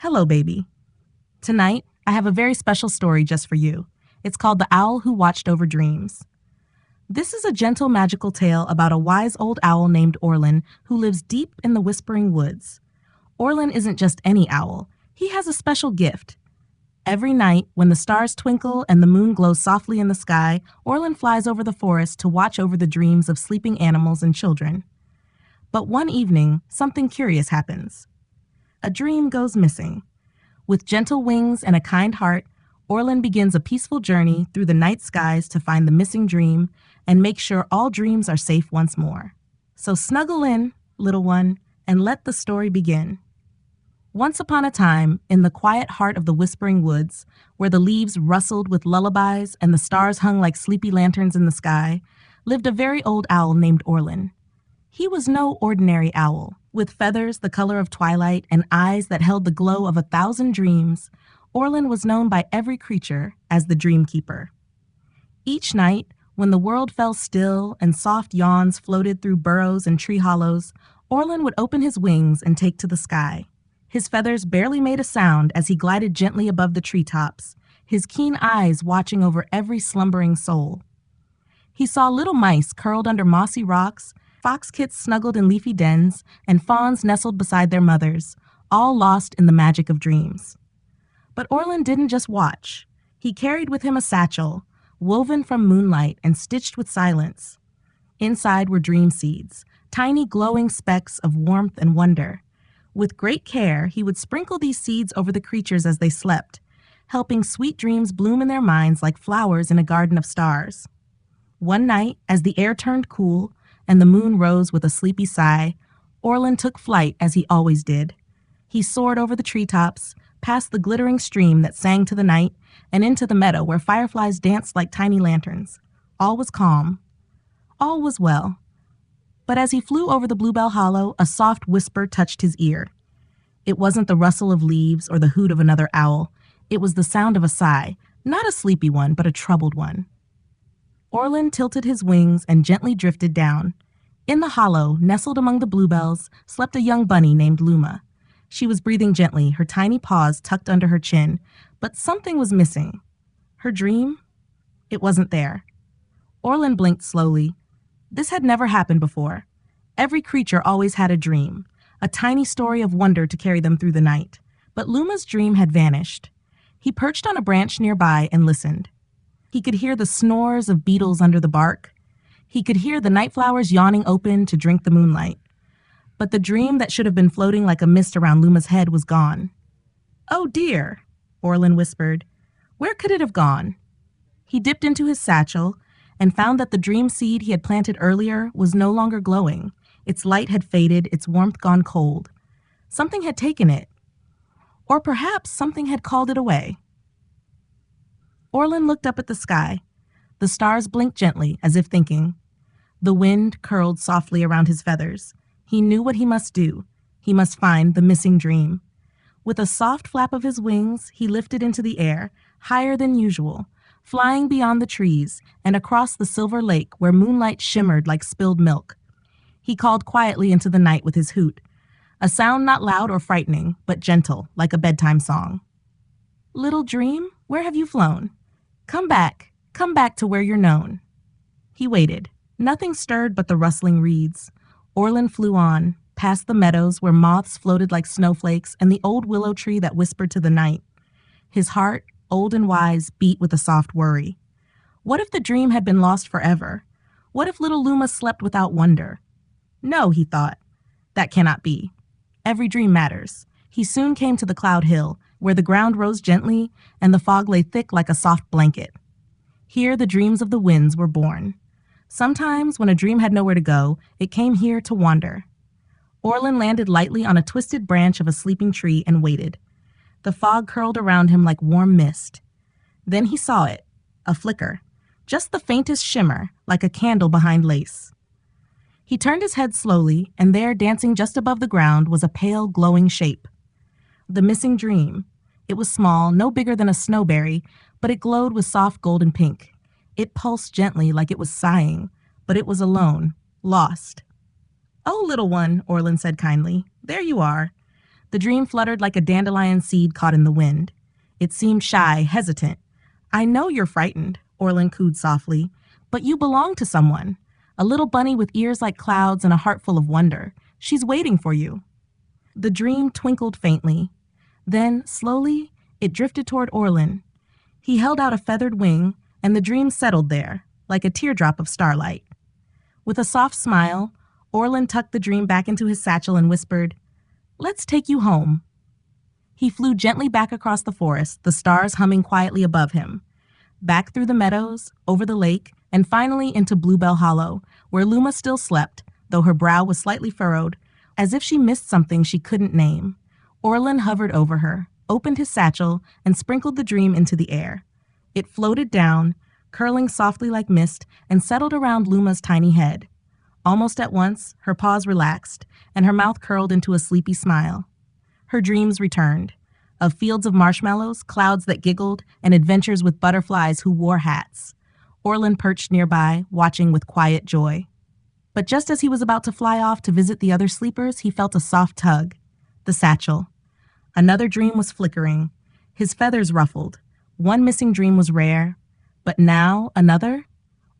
Hello, baby. Tonight, I have a very special story just for you. It's called The Owl Who Watched Over Dreams. This is a gentle, magical tale about a wise old owl named Orlin who lives deep in the whispering woods. Orlin isn't just any owl, he has a special gift. Every night, when the stars twinkle and the moon glows softly in the sky, Orlin flies over the forest to watch over the dreams of sleeping animals and children. But one evening, something curious happens. A dream goes missing. With gentle wings and a kind heart, Orlin begins a peaceful journey through the night skies to find the missing dream and make sure all dreams are safe once more. So snuggle in, little one, and let the story begin. Once upon a time, in the quiet heart of the whispering woods, where the leaves rustled with lullabies and the stars hung like sleepy lanterns in the sky, lived a very old owl named Orlin. He was no ordinary owl. With feathers the color of twilight and eyes that held the glow of 1,000 dreams, Orlin was known by every creature as the Dream Keeper. Each night, when the world fell still and soft yawns floated through burrows and tree hollows, Orlin would open his wings and take to the sky. His feathers barely made a sound as he glided gently above the treetops, his keen eyes watching over every slumbering soul. He saw little mice curled under mossy rocks, fox kits snuggled in leafy dens, and fawns nestled beside their mothers, all lost in the magic of dreams. But Orlin didn't just watch. He carried with him a satchel, woven from moonlight and stitched with silence. Inside were dream seeds, tiny glowing specks of warmth and wonder. With great care, he would sprinkle these seeds over the creatures as they slept, helping sweet dreams bloom in their minds like flowers in a garden of stars. One night, as the air turned cool and the moon rose with a sleepy sigh, Orlin took flight as he always did. He soared over the treetops, past the glittering stream that sang to the night, and into the meadow where fireflies danced like tiny lanterns. All was calm. All was well. But as he flew over the bluebell hollow, a soft whisper touched his ear. It wasn't the rustle of leaves or the hoot of another owl. It was the sound of a sigh, not a sleepy one, but a troubled one. Orlin tilted his wings and gently drifted down. In the hollow, nestled among the bluebells, slept a young bunny named Luma. She was breathing gently, her tiny paws tucked under her chin, but something was missing. Her dream? It wasn't there. Orlin blinked slowly. This had never happened before. Every creature always had a dream, a tiny story of wonder to carry them through the night. But Luma's dream had vanished. He perched on a branch nearby and listened. He could hear the snores of beetles under the bark. He could hear the night flowers yawning open to drink the moonlight. But the dream that should have been floating like a mist around Luma's head was gone. "Oh dear," Orlin whispered. "Where could it have gone?" He dipped into his satchel and found that the dream seed he had planted earlier was no longer glowing. Its light had faded, its warmth gone cold. Something had taken it. Or perhaps something had called it away. Orlin looked up at the sky. The stars blinked gently, as if thinking. The wind curled softly around his feathers. He knew what he must do. He must find the missing dream. With a soft flap of his wings, he lifted into the air, higher than usual, flying beyond the trees and across the silver lake where moonlight shimmered like spilled milk. He called quietly into the night with his hoot, a sound not loud or frightening, but gentle, like a bedtime song. "Little dream, where have you flown? Come back to where you're known." He waited. Nothing stirred but the rustling reeds. Orlin flew on, past the meadows where moths floated like snowflakes and the old willow tree that whispered to the night. His heart, old and wise, beat with a soft worry. What if the dream had been lost forever? What if little Luma slept without wonder? No, he thought. That cannot be. Every dream matters. He soon came to the cloud hill, where the ground rose gently and the fog lay thick like a soft blanket. Here the dreams of the winds were born. Sometimes, when a dream had nowhere to go, it came here to wander. Orlin landed lightly on a twisted branch of a sleeping tree and waited. The fog curled around him like warm mist. Then he saw it, a flicker, just the faintest shimmer, like a candle behind lace. He turned his head slowly, and there, dancing just above the ground, was a pale, glowing shape. The missing dream. It was small, no bigger than a snowberry, but it glowed with soft golden pink. It pulsed gently like it was sighing, but it was alone, lost. "Oh, little one," Orlin said kindly, "there you are. The dream fluttered like a dandelion seed caught in the wind. It seemed shy, hesitant. I know you're frightened, Orlin cooed softly, but you belong to someone. A little bunny with ears like clouds and a heart full of wonder. She's waiting for you. The dream twinkled faintly. Then, slowly, it drifted toward Orlin. He held out a feathered wing, and the dream settled there, like a teardrop of starlight. With a soft smile, Orlin tucked the dream back into his satchel and whispered, "Let's take you home." He flew gently back across the forest, the stars humming quietly above him. Back through the meadows, over the lake, and finally into Bluebell Hollow, where Luma still slept, though her brow was slightly furrowed, as if she missed something she couldn't name. Orlin hovered over her, opened his satchel, and sprinkled the dream into the air. It floated down, curling softly like mist, and settled around Luma's tiny head. Almost at once, her paws relaxed, and her mouth curled into a sleepy smile. Her dreams returned, of fields of marshmallows, clouds that giggled, and adventures with butterflies who wore hats. Orlin perched nearby, watching with quiet joy. But just as he was about to fly off to visit the other sleepers, he felt a soft tug. The satchel. Another dream was flickering. His feathers ruffled. One missing dream was rare. But now, another?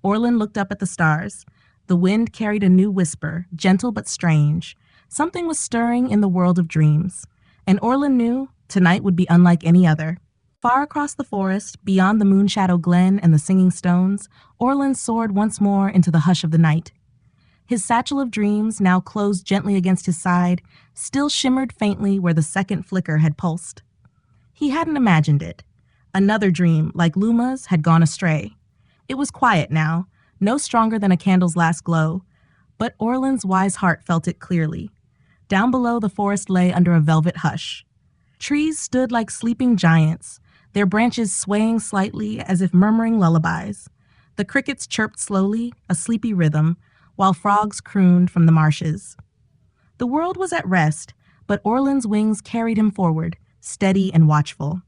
Orlin looked up at the stars. The wind carried a new whisper, gentle but strange. Something was stirring in the world of dreams. And Orlin knew tonight would be unlike any other. Far across the forest, beyond the Moonshadow Glen and the Singing Stones, Orlin soared once more into the hush of the night. His satchel of dreams, now closed gently against his side, still shimmered faintly where the second flicker had pulsed. He hadn't imagined it. Another dream, like Luma's, had gone astray. It was quiet now, no stronger than a candle's last glow, but Orlin's wise heart felt it clearly. Down below, the forest lay under a velvet hush. Trees stood like sleeping giants, their branches swaying slightly as if murmuring lullabies. The crickets chirped slowly, a sleepy rhythm, while frogs crooned from the marshes. The world was at rest, but Orlin's wings carried him forward, steady and watchful.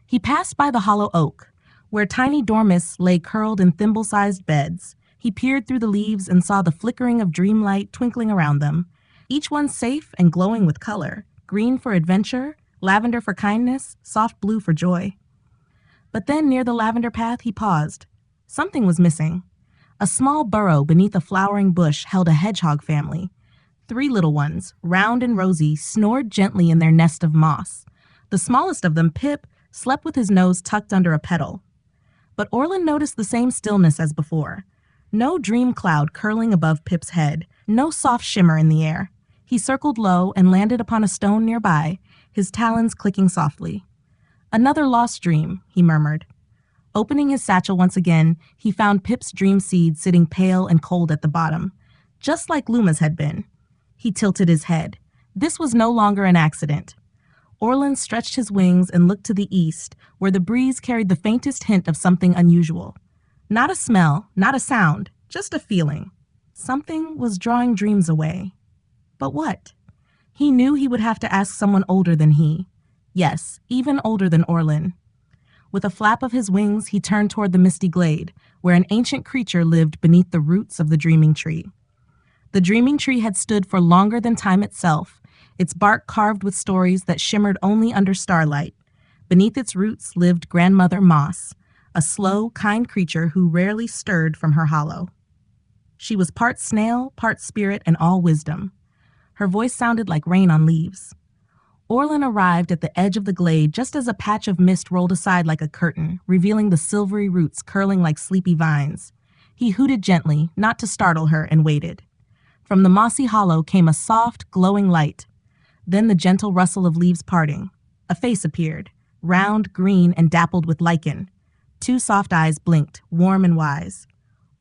He passed by the hollow oak, where tiny dormice lay curled in thimble-sized beds. He peered through the leaves and saw the flickering of dreamlight twinkling around them, each one safe and glowing with color, green for adventure, lavender for kindness, soft blue for joy. But then near the lavender path he paused. Something was missing. A small burrow beneath a flowering bush held a hedgehog family. 3 little ones, round and rosy, snored gently in their nest of moss. The smallest of them, Pip, slept with his nose tucked under a petal. But Orlin noticed the same stillness as before. No dream cloud curling above Pip's head, no soft shimmer in the air. He circled low and landed upon a stone nearby, his talons clicking softly. "Another lost dream," he murmured. Opening his satchel once again, he found Pip's dream seed sitting pale and cold at the bottom, just like Luma's had been. He tilted his head. This was no longer an accident. Orlin stretched his wings and looked to the east, where the breeze carried the faintest hint of something unusual. Not a smell, not a sound, just a feeling. Something was drawing dreams away. But what? He knew he would have to ask someone older than he. Yes, even older than Orlin. With a flap of his wings, he turned toward the misty glade, where an ancient creature lived beneath the roots of the dreaming tree. The dreaming tree had stood for longer than time itself, its bark carved with stories that shimmered only under starlight. Beneath its roots lived Grandmother Moss, a slow, kind creature who rarely stirred from her hollow. She was part snail, part spirit, and all wisdom. Her voice sounded like rain on leaves. Orlin arrived at the edge of the glade just as a patch of mist rolled aside like a curtain, revealing the silvery roots curling like sleepy vines. He hooted gently, not to startle her, and waited. From the mossy hollow came a soft, glowing light. Then the gentle rustle of leaves parting. A face appeared, round, green, and dappled with lichen. 2 soft eyes blinked, warm and wise.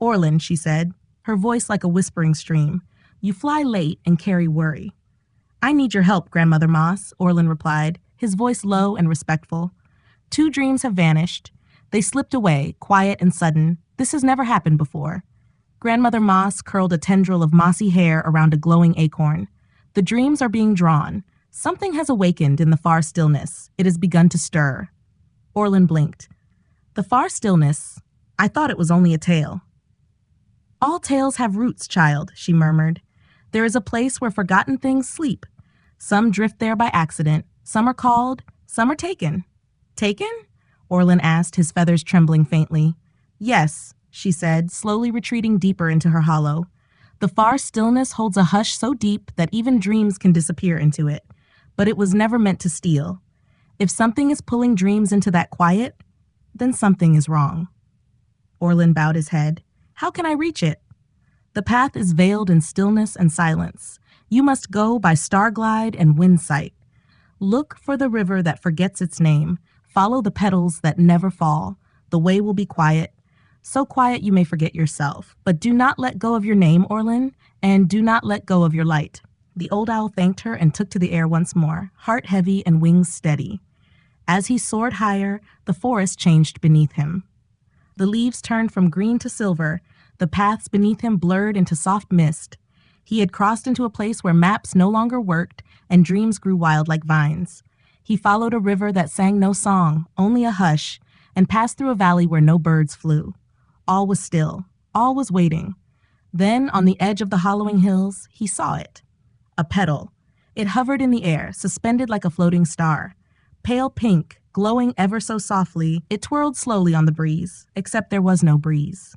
"Orlin," she said, her voice like a whispering stream, "you fly late and carry worry." "I need your help, Grandmother Moss," Orlin replied, his voice low and respectful. 2 dreams have vanished. They slipped away, quiet and sudden. This has never happened before. Grandmother Moss curled a tendril of mossy hair around a glowing acorn. "The dreams are being drawn. Something has awakened in the far stillness. It has begun to stir." Orlin blinked. "The far stillness? I thought it was only a tale." "All tales have roots, child," she murmured. "There is a place where forgotten things sleep. Some drift there by accident, some are called, some are taken. Taken? Orlin asked, his feathers trembling faintly. Yes, she said, slowly retreating deeper into her hollow. The far stillness holds a hush so deep that even dreams can disappear into it, but it was never meant to steal. If something is pulling dreams into that quiet, then something is wrong. Orlin bowed his head. How can I reach it? The path is veiled in stillness and silence. You must go by starglide and wind sight. Look for the river that forgets its name. Follow the petals that never fall. The way will be quiet. So quiet you may forget yourself. But do not let go of your name, Orlin, and do not let go of your light. The old owl thanked her and took to the air once more, heart heavy and wings steady. As he soared higher, the forest changed beneath him. The leaves turned from green to silver. The paths beneath him blurred into soft mist. He had crossed into a place where maps no longer worked and dreams grew wild like vines. He followed a river that sang no song, only a hush, and passed through a valley where no birds flew. All was still. All was waiting. Then, on the edge of the hollowing hills, he saw it. A petal. It hovered in the air, suspended like a floating star. Pale pink, glowing ever so softly, it twirled slowly on the breeze, except there was no breeze.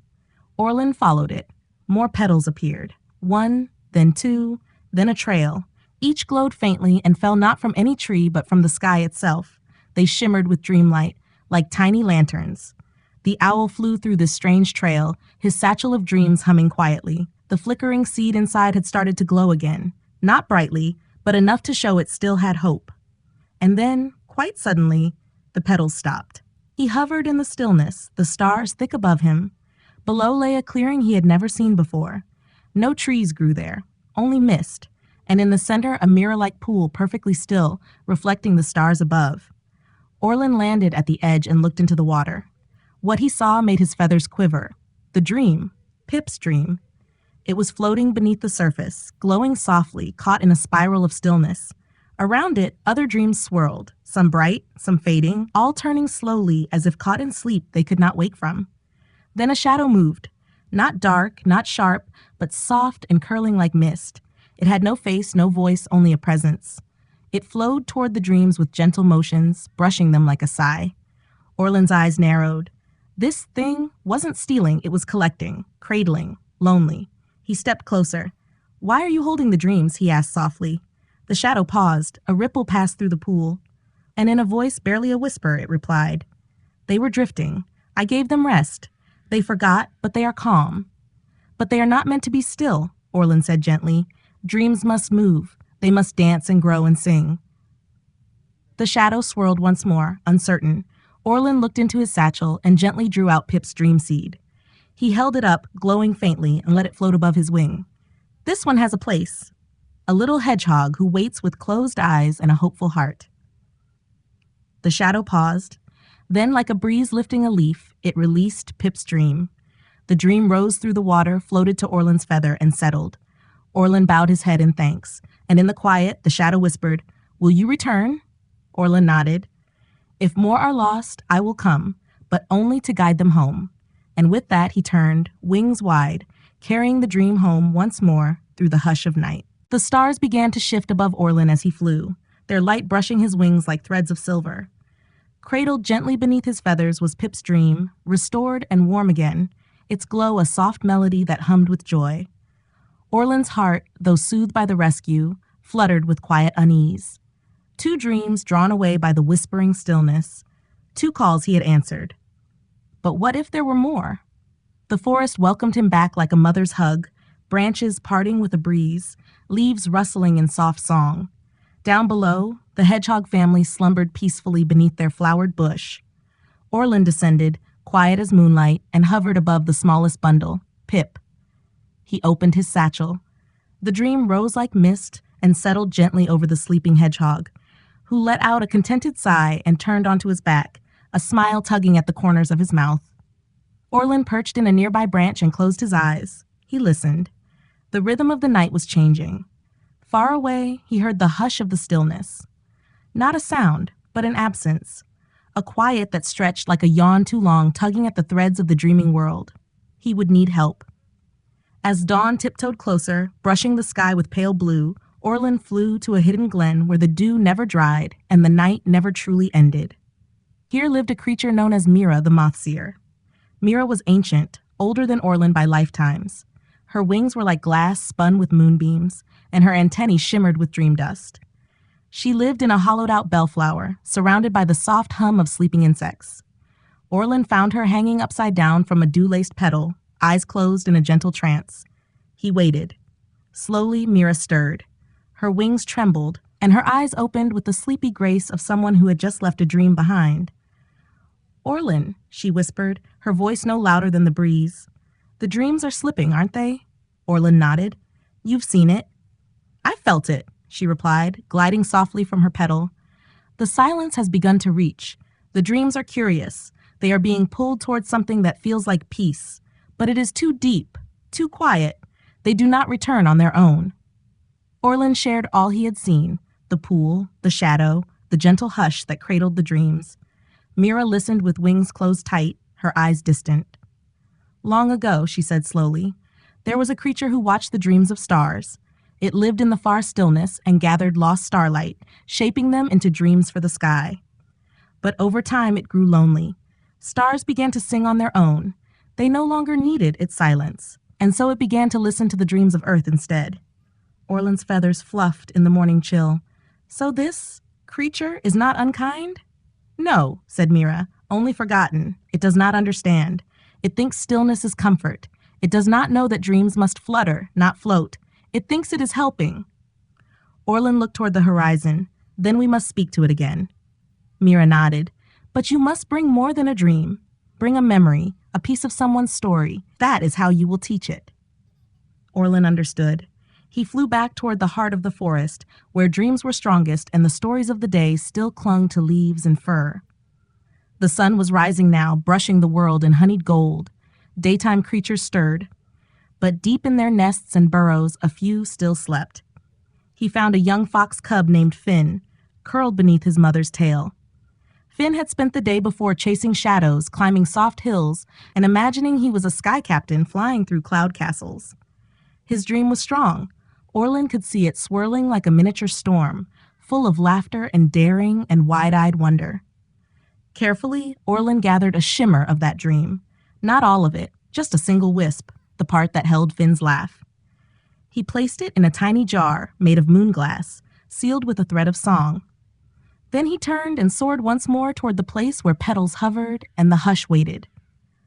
Orlin followed it. More petals appeared. One, then two, then a trail. Each glowed faintly and fell not from any tree but from the sky itself. They shimmered with dreamlight, like tiny lanterns. The owl flew through this strange trail, his satchel of dreams humming quietly. The flickering seed inside had started to glow again, not brightly, but enough to show it still had hope. And then, quite suddenly, the petals stopped. He hovered in the stillness, the stars thick above him. Below lay a clearing he had never seen before. No trees grew there, only mist, and in the center a mirror-like pool perfectly still, reflecting the stars above. Orlin landed at the edge and looked into the water. What he saw made his feathers quiver. The dream, Pip's dream. It was floating beneath the surface, glowing softly, caught in a spiral of stillness. Around it, other dreams swirled, some bright, some fading, all turning slowly as if caught in sleep they could not wake from. Then a shadow moved. Not dark, not sharp, but soft and curling like mist. It had no face, no voice, only a presence. It flowed toward the dreams with gentle motions, brushing them like a sigh. Orlin's eyes narrowed. This thing wasn't stealing, it was collecting, cradling, lonely. He stepped closer. Why are you holding the dreams? He asked softly. The shadow paused. A ripple passed through the pool. And in a voice barely a whisper, it replied. They were drifting. I gave them rest. They forgot, but they are calm. But they are not meant to be still, Orlin said gently. Dreams must move. They must dance and grow and sing. The shadow swirled once more, uncertain. Orlin looked into his satchel and gently drew out Pip's dream seed. He held it up, glowing faintly, and let it float above his wing. This one has a place. A little hedgehog who waits with closed eyes and a hopeful heart. The shadow paused. Then, like a breeze lifting a leaf, it released Pip's dream. The dream rose through the water, floated to Orlin's feather, and settled. Orlin bowed his head in thanks, and in the quiet, the shadow whispered, Will you return? Orlin nodded. If more are lost, I will come, but only to guide them home. And with that he turned, wings wide, carrying the dream home once more through the hush of night. The stars began to shift above Orlin as he flew, their light brushing his wings like threads of silver. Cradled gently beneath his feathers was Pip's dream, restored and warm again, its glow a soft melody that hummed with joy. Orlin's heart, though soothed by the rescue, fluttered with quiet unease. 2 dreams drawn away by the whispering stillness, 2 calls he had answered. But what if there were more? The forest welcomed him back like a mother's hug, branches parting with a breeze, leaves rustling in soft song. Down below, the hedgehog family slumbered peacefully beneath their flowered bush. Orlin descended, quiet as moonlight, and hovered above the smallest bundle, Pip. He opened his satchel. The dream rose like mist and settled gently over the sleeping hedgehog, who let out a contented sigh and turned onto his back, a smile tugging at the corners of his mouth. Orlin perched in a nearby branch and closed his eyes. He listened. The rhythm of the night was changing. Far away, he heard the hush of the stillness. Not a sound, but an absence. A quiet that stretched like a yawn too long, tugging at the threads of the dreaming world. He would need help. As dawn tiptoed closer, brushing the sky with pale blue, Orlin flew to a hidden glen where the dew never dried and the night never truly ended. Here lived a creature known as Mira the Mothseer. Mira was ancient, older than Orlin by lifetimes. Her wings were like glass spun with moonbeams, and her antennae shimmered with dream dust. She lived in a hollowed-out bellflower, surrounded by the soft hum of sleeping insects. Orlin found her hanging upside down from a dew-laced petal, eyes closed in a gentle trance. He waited. Slowly, Mira stirred. Her wings trembled, and her eyes opened with the sleepy grace of someone who had just left a dream behind. "Orlin," she whispered, her voice no louder than the breeze. "The dreams are slipping, aren't they?" Orlin nodded. "You've seen it." "I felt it," she replied, gliding softly from her petal. "The silence has begun to reach. The dreams are curious. They are being pulled towards something that feels like peace. But it is too deep, too quiet. They do not return on their own." Orlin shared all he had seen, the pool, the shadow, the gentle hush that cradled the dreams. Mira listened with wings closed tight, her eyes distant. "Long ago," she said slowly, "there was a creature who watched the dreams of stars. It lived in the far stillness and gathered lost starlight, shaping them into dreams for the sky. But over time it grew lonely. Stars began to sing on their own. They no longer needed its silence, and so it began to listen to the dreams of Earth instead." Orlin's feathers fluffed in the morning chill. "So this creature is not unkind?" "No," said Mira, "only forgotten. It does not understand. It thinks stillness is comfort. It does not know that dreams must flutter, not float. It thinks it is helping." Orlin looked toward the horizon. "Then we must speak to it again." Mira nodded. "But you must bring more than a dream. Bring a memory, a piece of someone's story. That is how you will teach it." Orlin understood. He flew back toward the heart of the forest, where dreams were strongest and the stories of the day still clung to leaves and fur. The sun was rising now, brushing the world in honeyed gold. Daytime creatures stirred. But deep in their nests and burrows, a few still slept. He found a young fox cub named Finn, curled beneath his mother's tail. Finn had spent the day before chasing shadows, climbing soft hills, and imagining he was a sky captain flying through cloud castles. His dream was strong. Orlin could see it swirling like a miniature storm, full of laughter and daring and wide-eyed wonder. Carefully, Orlin gathered a shimmer of that dream. Not all of it, just a single wisp, the part that held Finn's laugh. He placed it in a tiny jar made of moonglass, sealed with a thread of song. Then he turned and soared once more toward the place where petals hovered and the hush waited.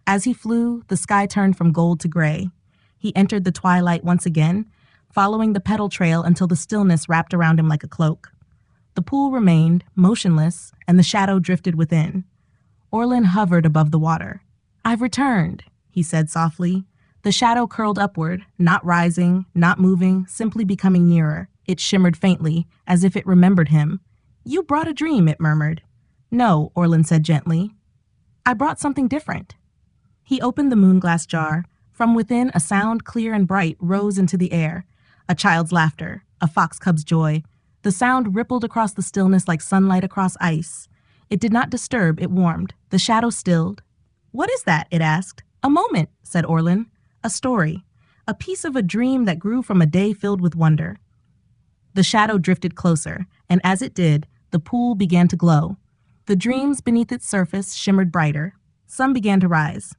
As he flew, the sky turned from gold to gray. He entered the twilight once again, following the petal trail until the stillness wrapped around him like a cloak. The pool remained, motionless, and the shadow drifted within. Orlin hovered above the water. "I've returned," he said softly. The shadow curled upward, not rising, not moving, simply becoming nearer. It shimmered faintly, as if it remembered him. "You brought a dream," it murmured. "No," Orlin said gently. "I brought something different." He opened the moonglass jar. From within, a sound clear and bright rose into the air. A child's laughter, a fox cub's joy. The sound rippled across the stillness like sunlight across ice. It did not disturb, it warmed. The shadow stilled. "What is that?" it asked. "A moment," said Orlin. "A story. A piece of a dream that grew from a day filled with wonder." The shadow drifted closer, and as it did, the pool began to glow. The dreams beneath its surface shimmered brighter. Some began to rise.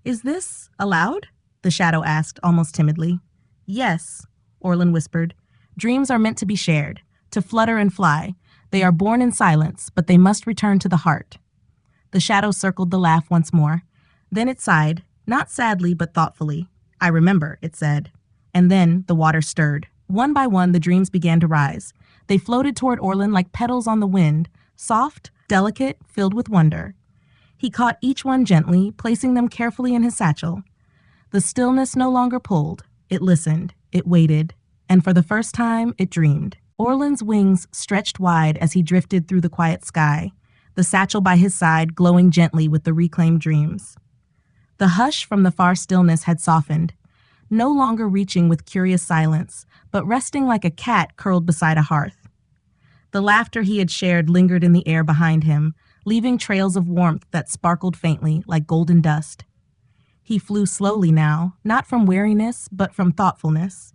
"Is this allowed?" the shadow asked, almost timidly. "Yes," Orlin whispered. "Dreams are meant to be shared, to flutter and fly. They are born in silence, but they must return to the heart." The shadow circled the laugh once more. Then it sighed, not sadly but thoughtfully. "I remember," it said. And then the water stirred. One by one, the dreams began to rise. They floated toward Orlin like petals on the wind, soft, delicate, filled with wonder. He caught each one gently, placing them carefully in his satchel. The stillness no longer pulled. It listened. It waited. And for the first time, it dreamed. Orlin's wings stretched wide as he drifted through the quiet sky, the satchel by his side glowing gently with the reclaimed dreams. The hush from the far stillness had softened, no longer reaching with curious silence, but resting like a cat curled beside a hearth. The laughter he had shared lingered in the air behind him, leaving trails of warmth that sparkled faintly like golden dust. He flew slowly now, not from weariness, but from thoughtfulness.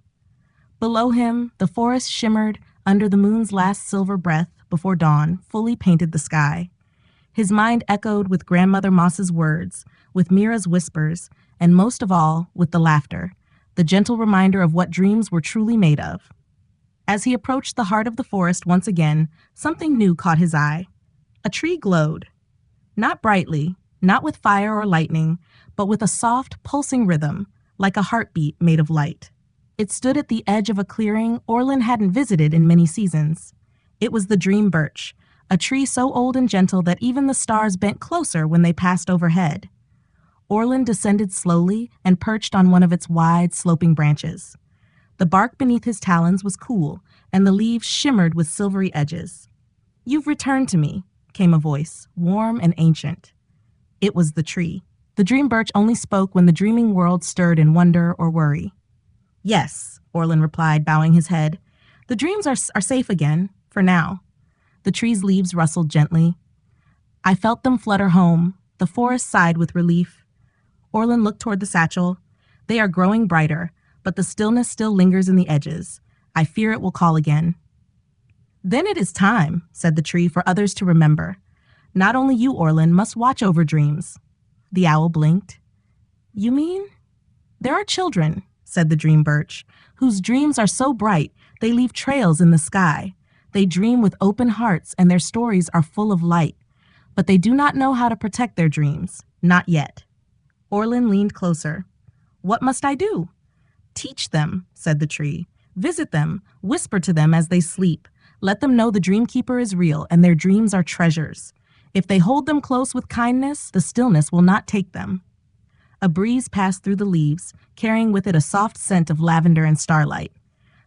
Below him, the forest shimmered under the moon's last silver breath before dawn fully painted the sky. His mind echoed with Grandmother Moss's words, with Mira's whispers, and most of all, with the laughter, the gentle reminder of what dreams were truly made of. As he approached the heart of the forest once again, something new caught his eye. A tree glowed. Not brightly, not with fire or lightning, but with a soft, pulsing rhythm, like a heartbeat made of light. It stood at the edge of a clearing Orlin hadn't visited in many seasons. It was the dream birch, a tree so old and gentle that even the stars bent closer when they passed overhead. Orlin descended slowly and perched on one of its wide, sloping branches. The bark beneath his talons was cool, and the leaves shimmered with silvery edges. "You've returned to me," came a voice, warm and ancient. It was the tree. The dream birch only spoke when the dreaming world stirred in wonder or worry. "Yes," Orlin replied, bowing his head. "The dreams are safe again, for now." The tree's leaves rustled gently. "I felt them flutter home." The forest sighed with relief. Orlin looked toward the satchel. "They are growing brighter, but the stillness still lingers in the edges. I fear it will call again." "Then it is time," said the tree, "for others to remember. Not only you, Orlin, must watch over dreams." The owl blinked. "You mean?" "There are children," said the dream birch, "whose dreams are so bright they leave trails in the sky. They dream with open hearts and their stories are full of light. But they do not know how to protect their dreams. Not yet." Orlin leaned closer. "What must I do?" "Teach them," said the tree. "Visit them, whisper to them as they sleep. Let them know the dreamkeeper is real and their dreams are treasures. If they hold them close with kindness, the stillness will not take them." A breeze passed through the leaves, carrying with it a soft scent of lavender and starlight.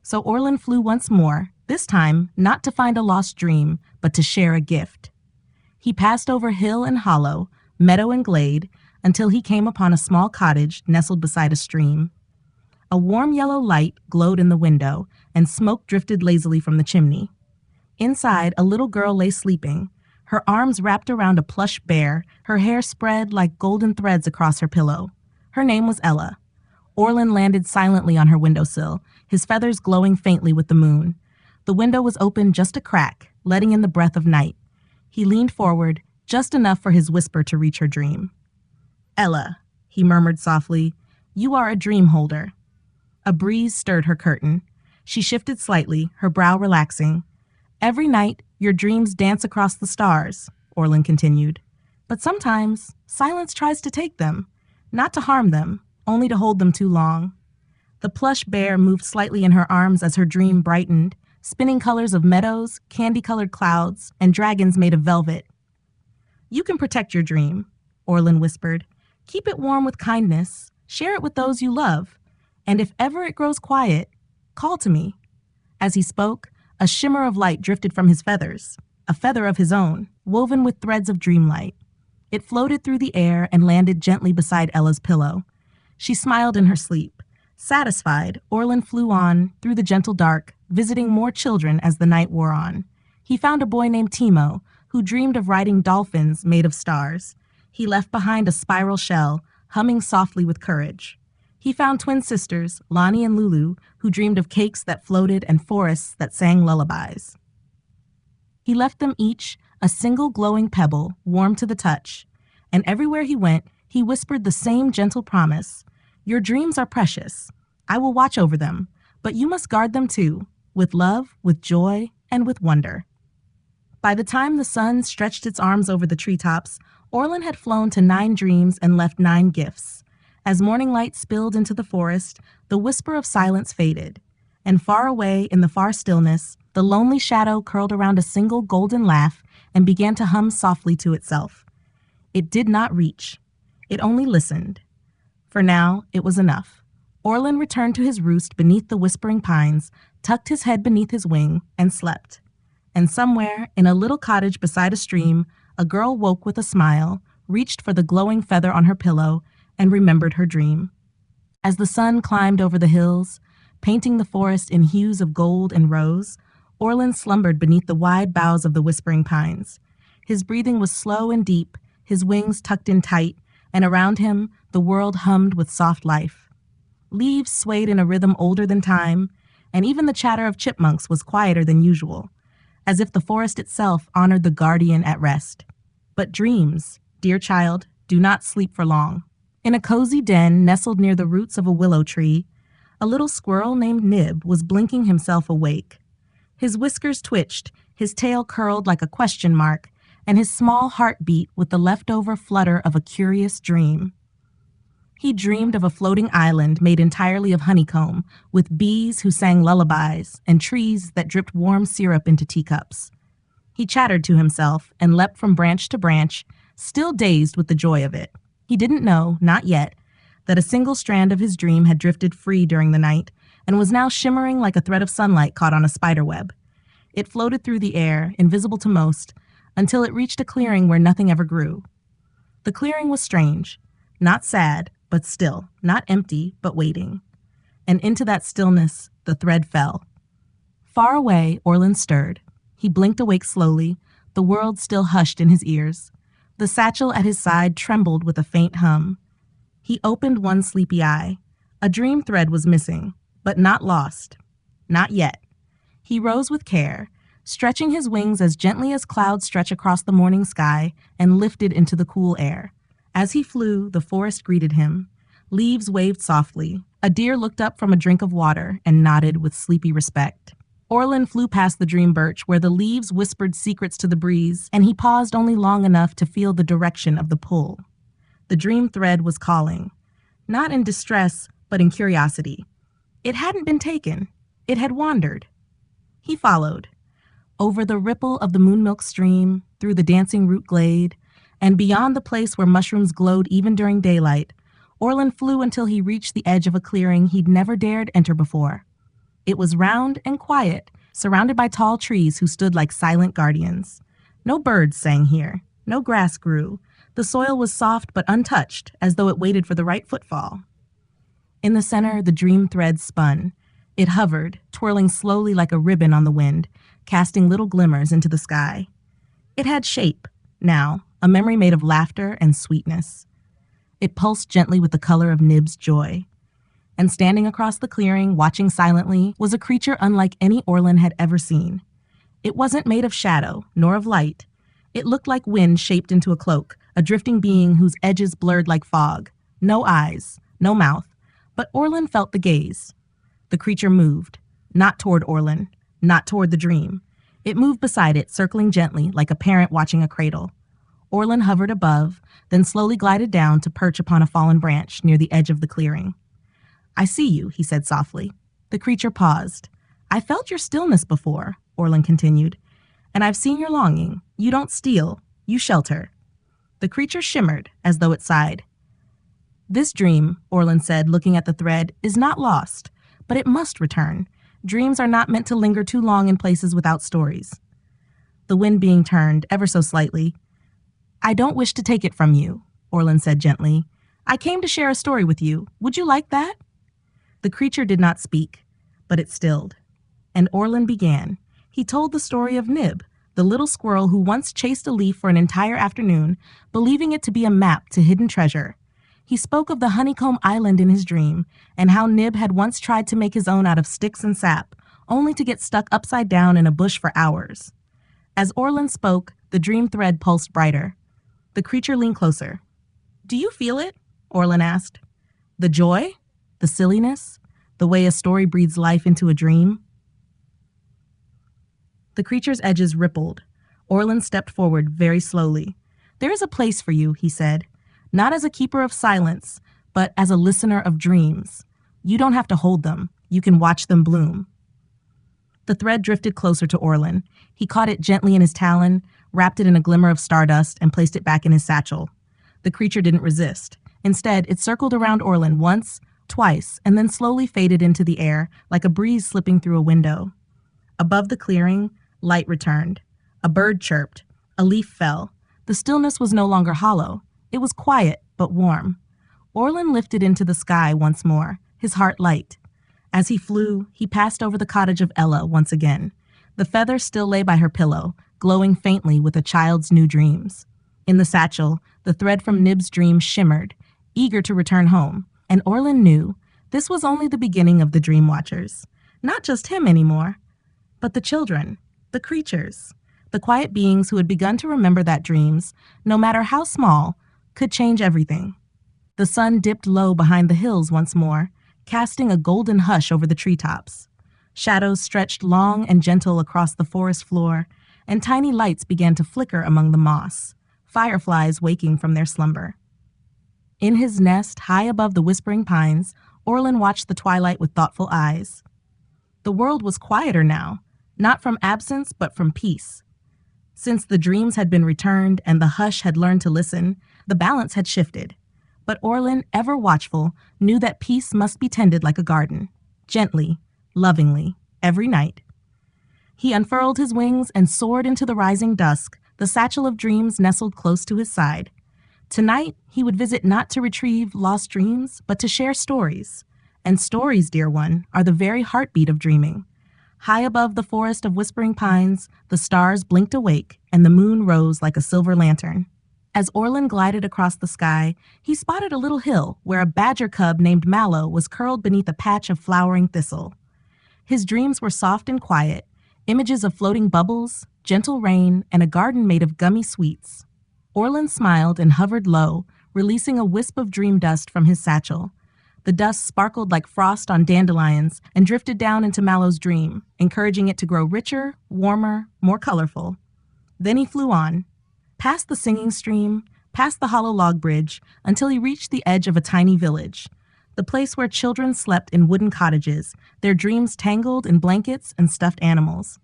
So Orlin flew once more, this time not to find a lost dream, but to share a gift. He passed over hill and hollow, meadow and glade, until he came upon a small cottage nestled beside a stream. A warm yellow light glowed in the window, and smoke drifted lazily from the chimney. Inside, a little girl lay sleeping, her arms wrapped around a plush bear, her hair spread like golden threads across her pillow. Her name was Ella. Orlin landed silently on her windowsill, his feathers glowing faintly with the moon. The window was open just a crack, letting in the breath of night. He leaned forward, just enough for his whisper to reach her dream. "Ella," he murmured softly, "you are a dream holder." A breeze stirred her curtain. She shifted slightly, her brow relaxing. "Every night, your dreams dance across the stars," Orlin continued. "But sometimes, silence tries to take them. Not to harm them, only to hold them too long." The plush bear moved slightly in her arms as her dream brightened, spinning colors of meadows, candy-colored clouds, and dragons made of velvet. "You can protect your dream," Orlin whispered. "Keep it warm with kindness. Share it with those you love. And if ever it grows quiet, call to me." As he spoke, a shimmer of light drifted from his feathers, a feather of his own, woven with threads of dreamlight. It floated through the air and landed gently beside Ella's pillow. She smiled in her sleep. Satisfied, Orlin flew on, through the gentle dark, visiting more children as the night wore on. He found a boy named Timo, who dreamed of riding dolphins made of stars. He left behind a spiral shell, humming softly with courage. He found twin sisters, Lonnie and Lulu, who dreamed of cakes that floated and forests that sang lullabies. He left them each a single glowing pebble, warm to the touch. And everywhere he went, he whispered the same gentle promise. "Your dreams are precious. I will watch over them, but you must guard them too, with love, with joy, and with wonder." By the time the sun stretched its arms over the treetops, Orlin had flown to 9 dreams and left 9 gifts. As morning light spilled into the forest, the whisper of silence faded, and far away in the far stillness, the lonely shadow curled around a single golden laugh and began to hum softly to itself. It did not reach. It only listened. For now, it was enough. Orlin returned to his roost beneath the whispering pines, tucked his head beneath his wing, and slept. And somewhere, in a little cottage beside a stream, a girl woke with a smile, reached for the glowing feather on her pillow, and remembered her dream. As the sun climbed over the hills, painting the forest in hues of gold and rose, Orlin slumbered beneath the wide boughs of the whispering pines. His breathing was slow and deep, his wings tucked in tight, and around him the world hummed with soft life. Leaves swayed in a rhythm older than time, and even the chatter of chipmunks was quieter than usual, as if the forest itself honored the guardian at rest. But dreams, dear child, do not sleep for long. In a cozy den nestled near the roots of a willow tree, a little squirrel named Nib was blinking himself awake. His whiskers twitched, his tail curled like a question mark, and his small heart beat with the leftover flutter of a curious dream. He dreamed of a floating island made entirely of honeycomb, with bees who sang lullabies and trees that dripped warm syrup into teacups. He chattered to himself and leapt from branch to branch, still dazed with the joy of it. He didn't know, not yet, that a single strand of his dream had drifted free during the night and was now shimmering like a thread of sunlight caught on a spiderweb. It floated through the air, invisible to most, until it reached a clearing where nothing ever grew. The clearing was strange, not sad, but still, not empty, but waiting. And into that stillness, the thread fell. Far away, Orlin stirred. He blinked awake slowly, the world still hushed in his ears. The satchel at his side trembled with a faint hum. He opened one sleepy eye. A dream thread was missing, but not lost. Not yet. He rose with care, stretching his wings as gently as clouds stretch across the morning sky, and lifted into the cool air. As he flew, the forest greeted him. Leaves waved softly. A deer looked up from a drink of water and nodded with sleepy respect. Orlin flew past the dream birch where the leaves whispered secrets to the breeze, and he paused only long enough to feel the direction of the pull. The dream thread was calling, not in distress, but in curiosity. It hadn't been taken. It had wandered. He followed. Over the ripple of the moonmilk stream, through the dancing root glade, and beyond the place where mushrooms glowed even during daylight, Orlin flew until he reached the edge of a clearing he'd never dared enter before. It was round and quiet, surrounded by tall trees who stood like silent guardians. No birds sang here. No grass grew. The soil was soft but untouched, as though it waited for the right footfall. In the center, the dream thread spun. It hovered, twirling slowly like a ribbon on the wind, casting little glimmers into the sky. It had shape, now, a memory made of laughter and sweetness. It pulsed gently with the color of Nib's joy. And standing across the clearing, watching silently, was a creature unlike any Orlin had ever seen. It wasn't made of shadow, nor of light. It looked like wind shaped into a cloak, a drifting being whose edges blurred like fog. No eyes, no mouth, but Orlin felt the gaze. The creature moved, not toward Orlin, not toward the dream. It moved beside it, circling gently, like a parent watching a cradle. Orlin hovered above, then slowly glided down to perch upon a fallen branch near the edge of the clearing. "I see you," he said softly. The creature paused. "I felt your stillness before," Orlin continued, "and I've seen your longing. You don't steal, you shelter." The creature shimmered, as though it sighed. "This dream," Orlin said, looking at the thread, "is not lost, but it must return. Dreams are not meant to linger too long in places without stories." The wind being turned, ever so slightly. "I don't wish to take it from you," Orlin said gently. "I came to share a story with you. Would you like that?" The creature did not speak, but it stilled. And Orlin began. He told the story of Nib, the little squirrel who once chased a leaf for an entire afternoon, believing it to be a map to hidden treasure. He spoke of the honeycomb island in his dream, and how Nib had once tried to make his own out of sticks and sap, only to get stuck upside down in a bush for hours. As Orlin spoke, the dream thread pulsed brighter. The creature leaned closer. "Do you feel it?" Orlin asked. "The joy? The silliness? The way a story breathes life into a dream?" The creature's edges rippled. Orlin stepped forward very slowly. "There is a place for you," he said. "Not as a keeper of silence, but as a listener of dreams. You don't have to hold them. You can watch them bloom." The thread drifted closer to Orlin. He caught it gently in his talon, wrapped it in a glimmer of stardust, and placed it back in his satchel. The creature didn't resist. Instead, it circled around Orlin once, twice, and then slowly faded into the air, like a breeze slipping through a window. Above the clearing, light returned. A bird chirped. A leaf fell. The stillness was no longer hollow. It was quiet, but warm. Orlin lifted into the sky once more, his heart light. As he flew, he passed over the cottage of Ella once again. The feather still lay by her pillow, glowing faintly with a child's new dreams. In the satchel, the thread from Nib's dream shimmered, eager to return home, and Orlin knew this was only the beginning of the Dream Watchers. Not just him anymore, but the children, the creatures, the quiet beings who had begun to remember that dreams, no matter how small, could change everything. The sun dipped low behind the hills once more, casting a golden hush over the treetops. Shadows stretched long and gentle across the forest floor, and tiny lights began to flicker among the moss, fireflies waking from their slumber. In his nest, high above the whispering pines, Orlin watched the twilight with thoughtful eyes. The world was quieter now, not from absence but from peace. Since the dreams had been returned and the hush had learned to listen, the balance had shifted. But Orlin, ever watchful, knew that peace must be tended like a garden, gently, lovingly, every night. He unfurled his wings and soared into the rising dusk, the satchel of dreams nestled close to his side. Tonight, he would visit not to retrieve lost dreams, but to share stories. And stories, dear one, are the very heartbeat of dreaming. High above the forest of whispering pines, the stars blinked awake, and the moon rose like a silver lantern. As Orlin glided across the sky, he spotted a little hill where a badger cub named Mallow was curled beneath a patch of flowering thistle. His dreams were soft and quiet, images of floating bubbles, gentle rain, and a garden made of gummy sweets. Orlin smiled and hovered low, releasing a wisp of dream dust from his satchel. The dust sparkled like frost on dandelions and drifted down into Mallow's dream, encouraging it to grow richer, warmer, more colorful. Then he flew on, past the singing stream, past the hollow log bridge, until he reached the edge of a tiny village, the place where children slept in wooden cottages, their dreams tangled in blankets and stuffed animals.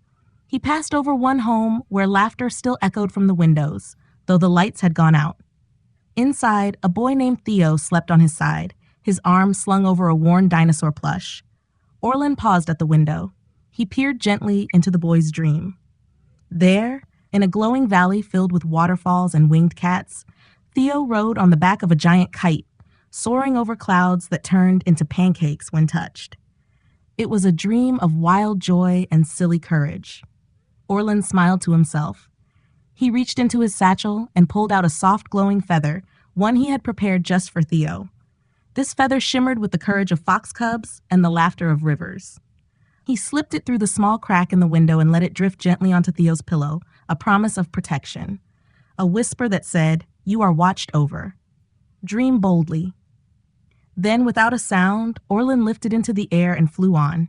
He passed over one home where laughter still echoed from the windows, though the lights had gone out. Inside, a boy named Theo slept on his side, his arm slung over a worn dinosaur plush. Orlin paused at the window. He peered gently into the boy's dream. There, in a glowing valley filled with waterfalls and winged cats, Theo rode on the back of a giant kite, soaring over clouds that turned into pancakes when touched. It was a dream of wild joy and silly courage. Orlin smiled to himself. He reached into his satchel and pulled out a soft glowing feather, one he had prepared just for Theo. This feather shimmered with the courage of fox cubs and the laughter of rivers. He slipped it through the small crack in the window and let it drift gently onto Theo's pillow, a promise of protection. A whisper that said, "You are watched over. Dream boldly." Then, without a sound, Orlin lifted into the air and flew on.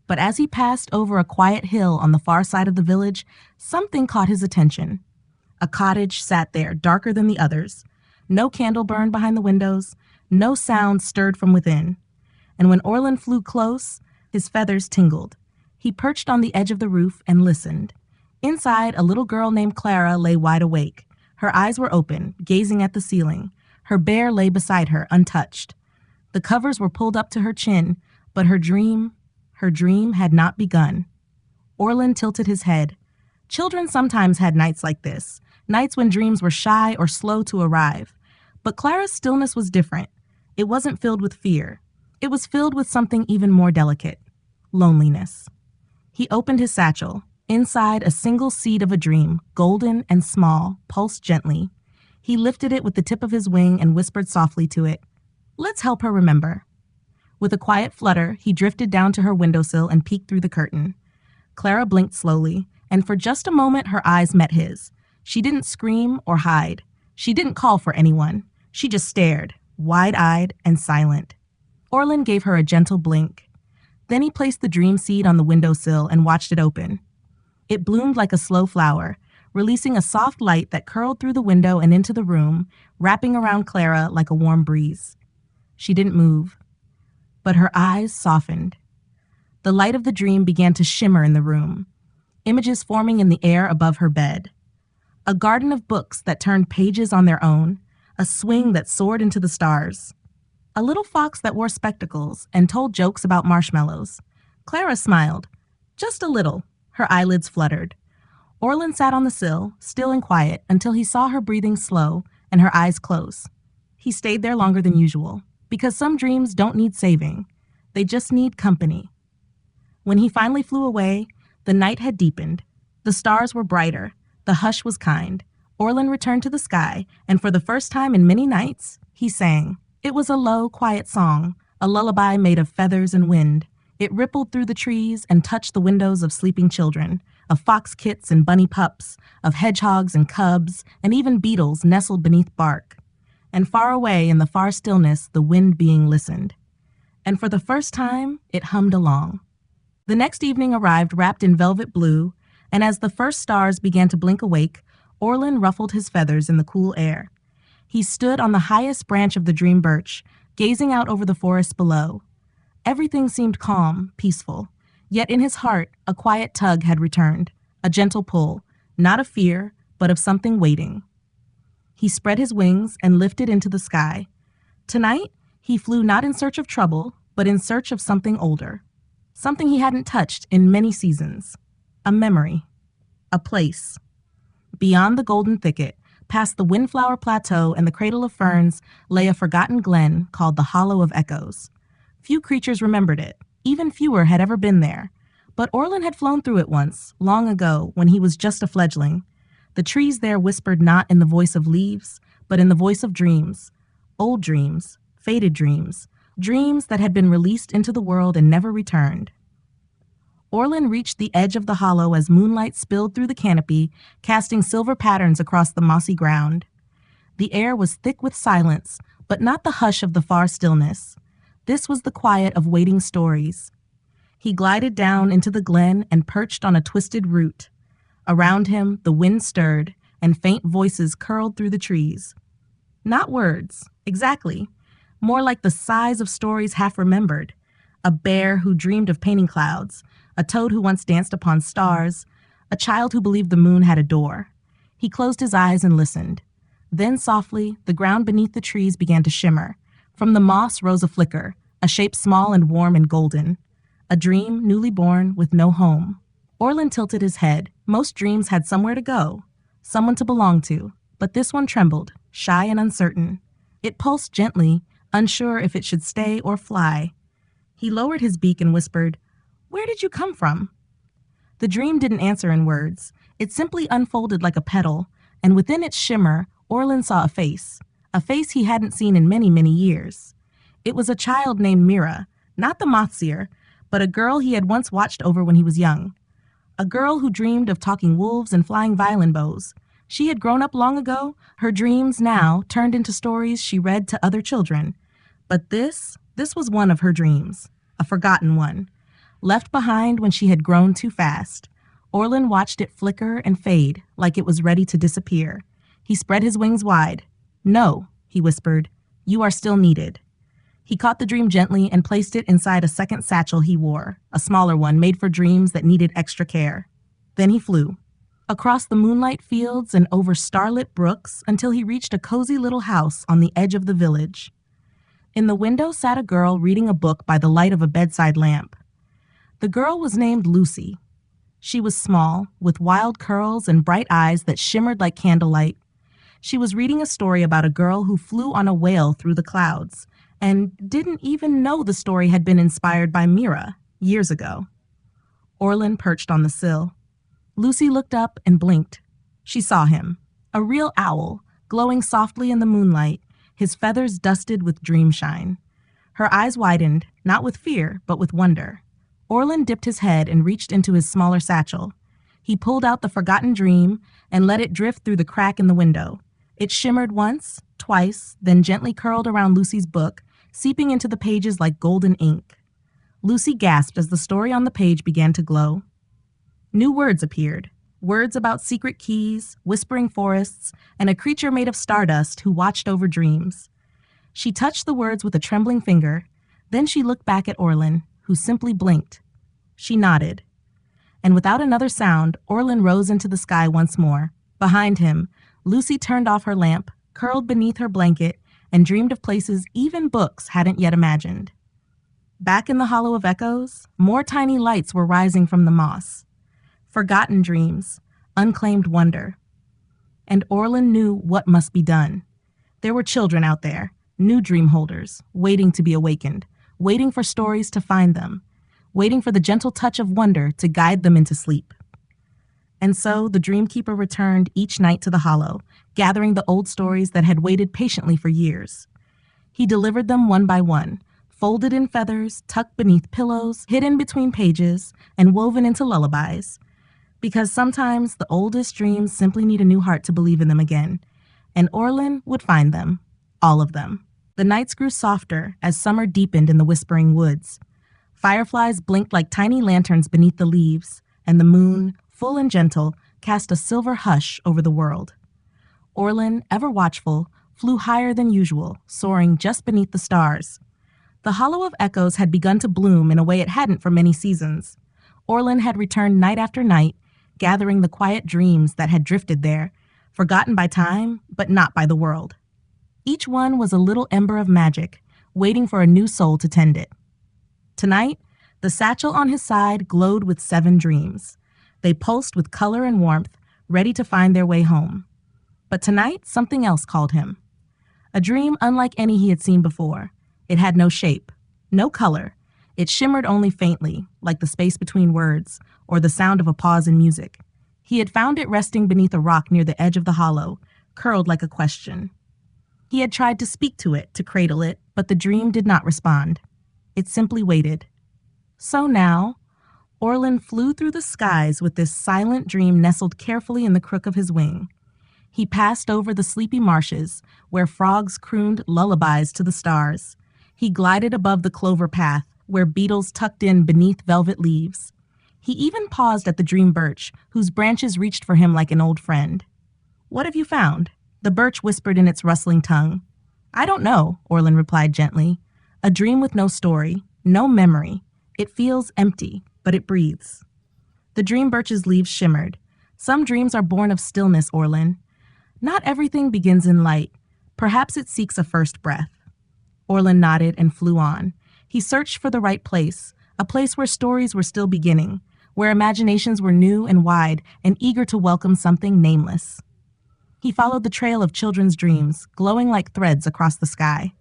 But as he passed over a quiet hill on the far side of the village, something caught his attention. A cottage sat there, darker than the others. No candle burned behind the windows. No sound stirred from within. And when Orlin flew close, his feathers tingled. He perched on the edge of the roof and listened. Inside, a little girl named Clara lay wide awake. Her eyes were open, gazing at the ceiling. Her bear lay beside her, untouched. The covers were pulled up to her chin, but her dream had not begun. Orlin tilted his head. Children sometimes had nights like this, nights when dreams were shy or slow to arrive. But Clara's stillness was different. It wasn't filled with fear. It was filled with something even more delicate: loneliness. He opened his satchel. Inside, a single seed of a dream, golden and small, pulsed gently. He lifted it with the tip of his wing and whispered softly to it, "Let's help her remember." With a quiet flutter, he drifted down to her windowsill and peeked through the curtain. Clara blinked slowly, and for just a moment her eyes met his. She didn't scream or hide. She didn't call for anyone. She just stared, wide-eyed and silent. Orlin gave her a gentle blink. Then he placed the dream seed on the windowsill and watched it open. It bloomed like a slow flower, releasing a soft light that curled through the window and into the room, wrapping around Clara like a warm breeze. She didn't move, but her eyes softened. The light of the dream began to shimmer in the room, images forming in the air above her bed. A garden of books that turned pages on their own, a swing that soared into the stars. A little fox that wore spectacles and told jokes about marshmallows. Clara smiled, just a little. Her eyelids fluttered. Orlin sat on the sill, still and quiet, until he saw her breathing slow and her eyes close. He stayed there longer than usual, because some dreams don't need saving. They just need company. When he finally flew away, the night had deepened. The stars were brighter. The hush was kind. Orlin returned to the sky, and for the first time in many nights, he sang. It was a low, quiet song, a lullaby made of feathers and wind. It rippled through the trees and touched the windows of sleeping children, of fox kits and bunny pups, of hedgehogs and cubs, and even beetles nestled beneath bark. And far away in the far stillness, the wind being listened. And for the first time, it hummed along. The next evening arrived wrapped in velvet blue, and as the first stars began to blink awake, Orlin ruffled his feathers in the cool air. He stood on the highest branch of the dream birch, gazing out over the forest below. Everything seemed calm, peaceful, yet in his heart a quiet tug had returned, a gentle pull, not of fear, but of something waiting. He spread his wings and lifted into the sky. Tonight, he flew not in search of trouble, but in search of something older, something he hadn't touched in many seasons, a memory, a place. Beyond the golden thicket, past the windflower plateau and the cradle of ferns, lay a forgotten glen called the Hollow of Echoes. Few creatures remembered it. Even fewer had ever been there. But Orlin had flown through it once, long ago, when he was just a fledgling. The trees there whispered not in the voice of leaves, but in the voice of dreams. Old dreams, faded dreams, dreams that had been released into the world and never returned. Orlin reached the edge of the hollow as moonlight spilled through the canopy, casting silver patterns across the mossy ground. The air was thick with silence, but not the hush of the far stillness. This was the quiet of waiting stories. He glided down into the glen and perched on a twisted root. Around him, the wind stirred, and faint voices curled through the trees. Not words, exactly. More like the sighs of stories half remembered. A bear who dreamed of painting clouds, a toad who once danced upon stars, a child who believed the moon had a door. He closed his eyes and listened. Then softly, the ground beneath the trees began to shimmer. From the moss rose a flicker, a shape small and warm and golden. A dream newly born with no home. Orlin tilted his head. Most dreams had somewhere to go, someone to belong to, but this one trembled, shy and uncertain. It pulsed gently, unsure if it should stay or fly. He lowered his beak and whispered, "Where did you come from?" The dream didn't answer in words. It simply unfolded like a petal, and within its shimmer, Orlin saw a face he hadn't seen in many, many years. It was a child named Mira, not the moth-seer, but a girl he had once watched over when he was young. A girl who dreamed of talking wolves and flying violin bows. She had grown up long ago, her dreams now turned into stories she read to other children. But this was one of her dreams, a forgotten one. Left behind when she had grown too fast. Orlin watched it flicker and fade like it was ready to disappear. He spread his wings wide. "No," he whispered, "you are still needed." He caught the dream gently and placed it inside a second satchel he wore, a smaller one made for dreams that needed extra care. Then he flew. Across the moonlight fields and over starlit brooks until he reached a cozy little house on the edge of the village. In the window sat a girl reading a book by the light of a bedside lamp. The girl was named Lucy. She was small, with wild curls and bright eyes that shimmered like candlelight. She was reading a story about a girl who flew on a whale through the clouds and didn't even know the story had been inspired by Mira years ago. Orlin perched on the sill. Lucy looked up and blinked. She saw him, a real owl, glowing softly in the moonlight, his feathers dusted with dream shine. Her eyes widened, not with fear, but with wonder. Orlin dipped his head and reached into his smaller satchel. He pulled out the forgotten dream and let it drift through the crack in the window. It shimmered once, twice, then gently curled around Lucy's book, seeping into the pages like golden ink. Lucy gasped as the story on the page began to glow. New words appeared, words about secret keys, whispering forests, and a creature made of stardust who watched over dreams. She touched the words with a trembling finger, then she looked back at Orlin, who simply blinked. She nodded. And without another sound, Orlin rose into the sky once more. Behind him, Lucy turned off her lamp, curled beneath her blanket, and dreamed of places even books hadn't yet imagined. Back in the Hollow of Echoes, more tiny lights were rising from the moss. Forgotten dreams, unclaimed wonder. And Orlin knew what must be done. There were children out there, new dream holders, waiting to be awakened, waiting for stories to find them, waiting for the gentle touch of wonder to guide them into sleep. And so the dreamkeeper returned each night to the hollow, gathering the old stories that had waited patiently for years. He delivered them one by one, folded in feathers, tucked beneath pillows, hidden between pages, and woven into lullabies. Because sometimes the oldest dreams simply need a new heart to believe in them again, and Orlin would find them, all of them. The nights grew softer as summer deepened in the whispering woods. Fireflies blinked like tiny lanterns beneath the leaves, and the moon, full and gentle, cast a silver hush over the world. Orlin, ever watchful, flew higher than usual, soaring just beneath the stars. The Hollow of Echoes had begun to bloom in a way it hadn't for many seasons. Orlin had returned night after night, gathering the quiet dreams that had drifted there, forgotten by time, but not by the world. Each one was a little ember of magic, waiting for a new soul to tend it. Tonight, the satchel on his side glowed with 7 dreams. They pulsed with color and warmth, ready to find their way home. But tonight, something else called him. A dream unlike any he had seen before. It had no shape, no color. It shimmered only faintly, like the space between words, or the sound of a pause in music. He had found it resting beneath a rock near the edge of the hollow, curled like a question. He had tried to speak to it, to cradle it, but the dream did not respond. It simply waited. So now, Orlin flew through the skies with this silent dream nestled carefully in the crook of his wing. He passed over the sleepy marshes, where frogs crooned lullabies to the stars. He glided above the clover path, where beetles tucked in beneath velvet leaves. He even paused at the dream birch, whose branches reached for him like an old friend. "What have you found?" The birch whispered in its rustling tongue. "I don't know," Orlin replied gently. "A dream with no story, no memory. It feels empty, but it breathes." The dream birch's leaves shimmered. "Some dreams are born of stillness, Orlin. Not everything begins in light. Perhaps it seeks a first breath." Orlin nodded and flew on. He searched for the right place, a place where stories were still beginning, where imaginations were new and wide and eager to welcome something nameless. He followed the trail of children's dreams, glowing like threads across the sky.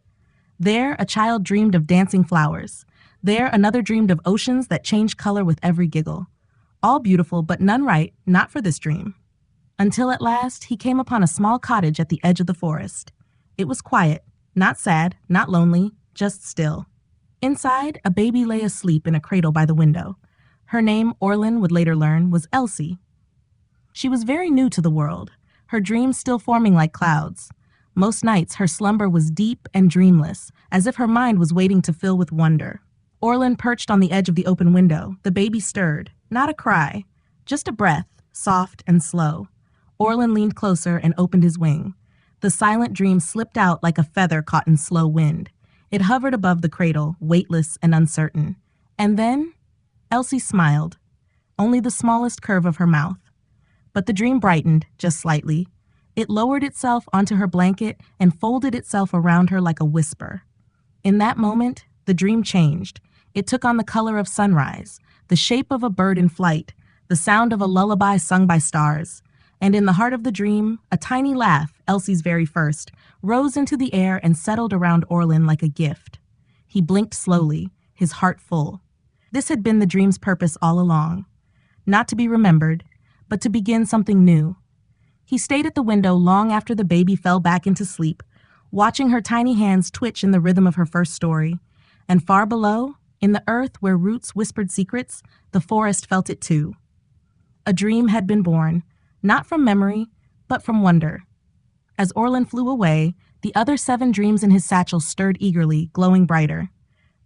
There, a child dreamed of dancing flowers. There, another dreamed of oceans that changed color with every giggle. All beautiful, but none right, not for this dream. Until at last, he came upon a small cottage at the edge of the forest. It was quiet, not sad, not lonely, just still. Inside, a baby lay asleep in a cradle by the window. Her name, Orlin would later learn, was Elsie. She was very new to the world, her dreams still forming like clouds. Most nights, her slumber was deep and dreamless, as if her mind was waiting to fill with wonder. Orlin perched on the edge of the open window. The baby stirred, not a cry, just a breath, soft and slow. Orlin leaned closer and opened his wing. The silent dream slipped out like a feather caught in slow wind. It hovered above the cradle, weightless and uncertain. And then, Elsie smiled, only the smallest curve of her mouth. But the dream brightened, just slightly. It lowered itself onto her blanket and folded itself around her like a whisper. In that moment, the dream changed. It took on the color of sunrise, the shape of a bird in flight, the sound of a lullaby sung by stars. And in the heart of the dream, a tiny laugh, Elsie's very first, rose into the air and settled around Orlin like a gift. He blinked slowly, his heart full. This had been the dream's purpose all along. Not to be remembered, but to begin something new. He stayed at the window long after the baby fell back into sleep, watching her tiny hands twitch in the rhythm of her first story. And far below, in the earth where roots whispered secrets, the forest felt it too. A dream had been born, not from memory, but from wonder. As Orlin flew away, the other 7 dreams in his satchel stirred eagerly, glowing brighter.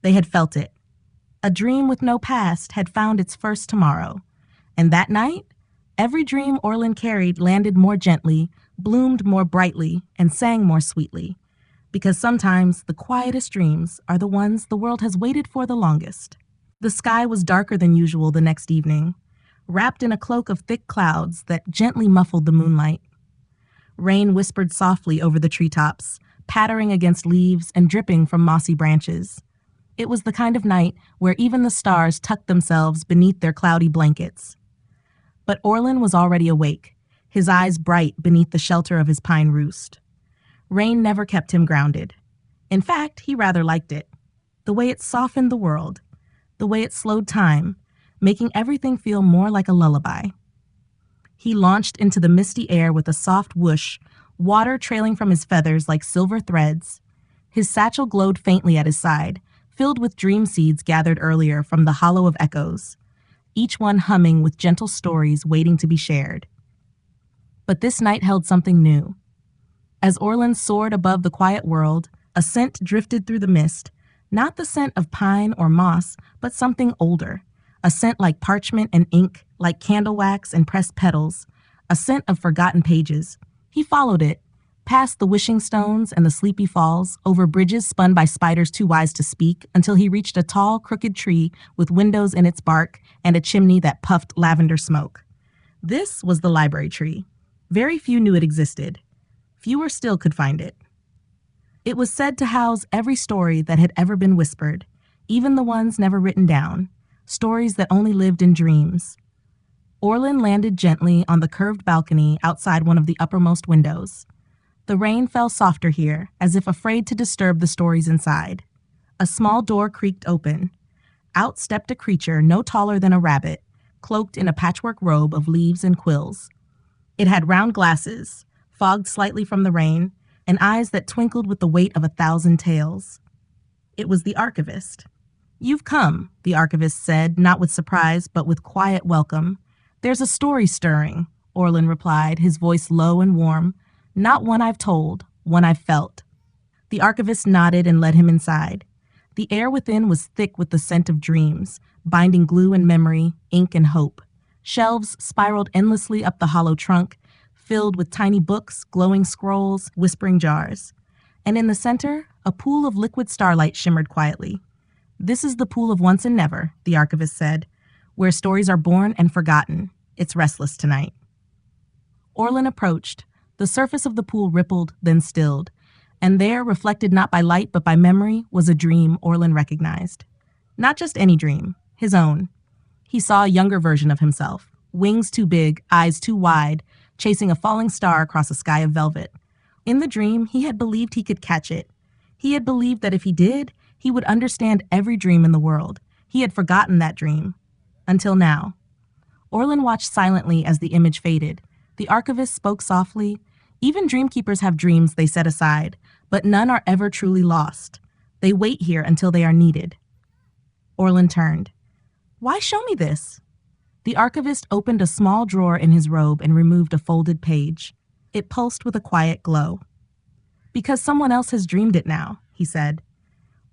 They had felt it. A dream with no past had found its first tomorrow. And that night, every dream Orlin carried landed more gently, bloomed more brightly, and sang more sweetly. Because sometimes the quietest dreams are the ones the world has waited for the longest. The sky was darker than usual the next evening, wrapped in a cloak of thick clouds that gently muffled the moonlight. Rain whispered softly over the treetops, pattering against leaves and dripping from mossy branches. It was the kind of night where even the stars tucked themselves beneath their cloudy blankets. But Orlin was already awake, his eyes bright beneath the shelter of his pine roost. Rain never kept him grounded. In fact, he rather liked it. The way it softened the world, the way it slowed time, making everything feel more like a lullaby. He launched into the misty air with a soft whoosh, water trailing from his feathers like silver threads. His satchel glowed faintly at his side, filled with dream seeds gathered earlier from the hollow of echoes, each one humming with gentle stories waiting to be shared. But this night held something new. As Orlin soared above the quiet world, a scent drifted through the mist, not the scent of pine or moss, but something older, a scent like parchment and ink, like candle wax and pressed petals, a scent of forgotten pages. He followed it, past the wishing stones and the sleepy falls, over bridges spun by spiders too wise to speak, until he reached a tall, crooked tree with windows in its bark and a chimney that puffed lavender smoke. This was the library tree. Very few knew it existed. Fewer still could find it. It was said to house every story that had ever been whispered, even the ones never written down, stories that only lived in dreams. Orlin landed gently on the curved balcony outside one of the uppermost windows. The rain fell softer here, as if afraid to disturb the stories inside. A small door creaked open. Out stepped a creature no taller than a rabbit, cloaked in a patchwork robe of leaves and quills. It had round glasses, fogged slightly from the rain, and eyes that twinkled with the weight of 1,000 tales. It was the archivist. "You've come," the archivist said, not with surprise, but with quiet welcome. "There's a story stirring," Orlin replied, his voice low and warm. "Not one I've told, one I've felt." The archivist nodded and led him inside. The air within was thick with the scent of dreams, binding glue and memory, ink and hope. Shelves spiraled endlessly up the hollow trunk, filled with tiny books, glowing scrolls, whispering jars. And in the center, a pool of liquid starlight shimmered quietly. "This is the pool of once and never," the archivist said, "where stories are born and forgotten. It's restless tonight." Orlin approached. The surface of the pool rippled, then stilled. And there, reflected not by light but by memory, was a dream Orlin recognized. Not just any dream, his own. He saw a younger version of himself, wings too big, eyes too wide, chasing a falling star across a sky of velvet. In the dream, he had believed he could catch it. He had believed that if he did, he would understand every dream in the world. He had forgotten that dream. Until now. Orlin watched silently as the image faded. The archivist spoke softly. "Even dreamkeepers have dreams they set aside, but none are ever truly lost. They wait here until they are needed." Orlin turned. "Why show me this?" The archivist opened a small drawer in his robe and removed a folded page. It pulsed with a quiet glow. "Because someone else has dreamed it now," he said.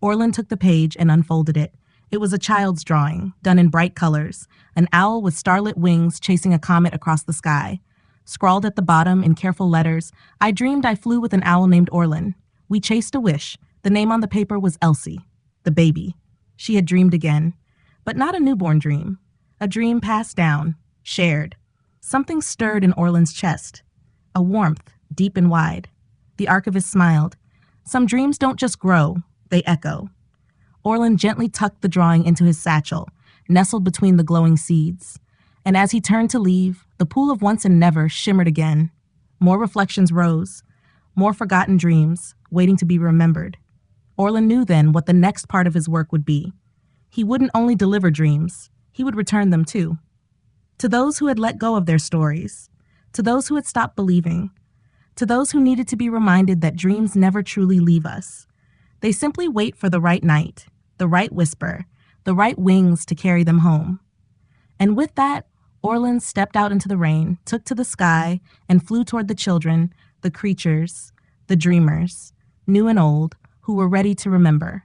Orlin took the page and unfolded it. It was a child's drawing, done in bright colors, an owl with starlit wings chasing a comet across the sky. Scrawled at the bottom in careful letters, "I dreamed I flew with an owl named Orlin. We chased a wish. The name on the paper was Elsie, the baby." She had dreamed again, but not a newborn dream. A dream passed down, shared. Something stirred in Orlin's chest. A warmth, deep and wide. The archivist smiled. "Some dreams don't just grow, they echo." Orlin gently tucked the drawing into his satchel, nestled between the glowing seeds. And as he turned to leave, the pool of once and never shimmered again. More reflections rose, more forgotten dreams, waiting to be remembered. Orlin knew then what the next part of his work would be. He wouldn't only deliver dreams, he would return them too. To those who had let go of their stories, to those who had stopped believing, to those who needed to be reminded that dreams never truly leave us. They simply wait for the right night, the right whisper, the right wings to carry them home. And with that, Orlin stepped out into the rain, took to the sky, and flew toward the children, the creatures, the dreamers, new and old, who were ready to remember.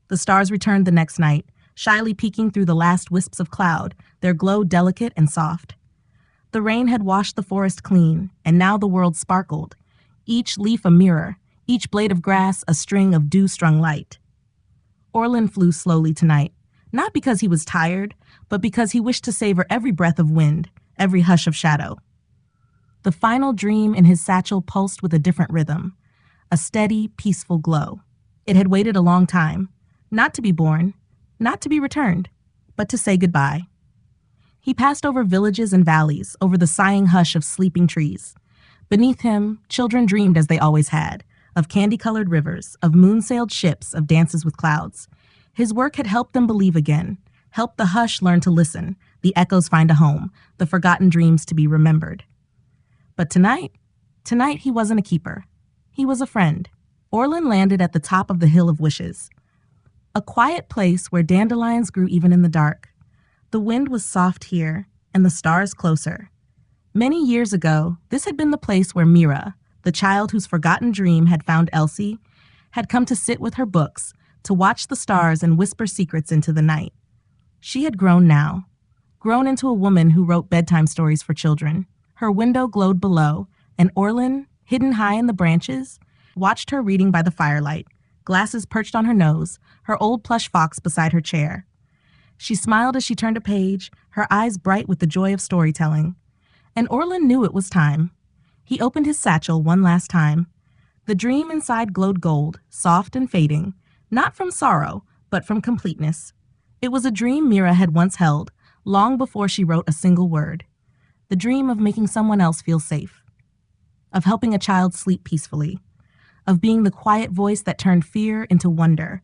The stars returned the next night, shyly peeking through the last wisps of cloud, their glow delicate and soft. The rain had washed the forest clean, and now the world sparkled, each leaf a mirror, each blade of grass a string of dew-strung light. Orlin flew slowly tonight, not because he was tired, but because he wished to savor every breath of wind, every hush of shadow. The final dream in his satchel pulsed with a different rhythm, a steady, peaceful glow. It had waited a long time, not to be born, not to be returned, but to say goodbye. He passed over villages and valleys, over the sighing hush of sleeping trees. Beneath him, children dreamed as they always had, of candy-colored rivers, of moon-sailed ships, of dances with clouds. His work had helped them believe again, helped the hush learn to listen, the echoes find a home, the forgotten dreams to be remembered. But tonight he wasn't a keeper. He was a friend. Orlin landed at the top of the Hill of Wishes. A quiet place where dandelions grew even in the dark. The wind was soft here, and the stars closer. Many years ago, this had been the place where Mira, the child whose forgotten dream had found Elsie, had come to sit with her books, to watch the stars and whisper secrets into the night. She had grown now, grown into a woman who wrote bedtime stories for children. Her window glowed below, and Orlin, hidden high in the branches, watched her reading by the firelight, glasses perched on her nose, her old plush fox beside her chair. She smiled as she turned a page, her eyes bright with the joy of storytelling. And Orlin knew it was time. He opened his satchel one last time. The dream inside glowed gold, soft and fading, not from sorrow, but from completeness. It was a dream Mira had once held, long before she wrote a single word. The dream of making someone else feel safe, of helping a child sleep peacefully, of being the quiet voice that turned fear into wonder.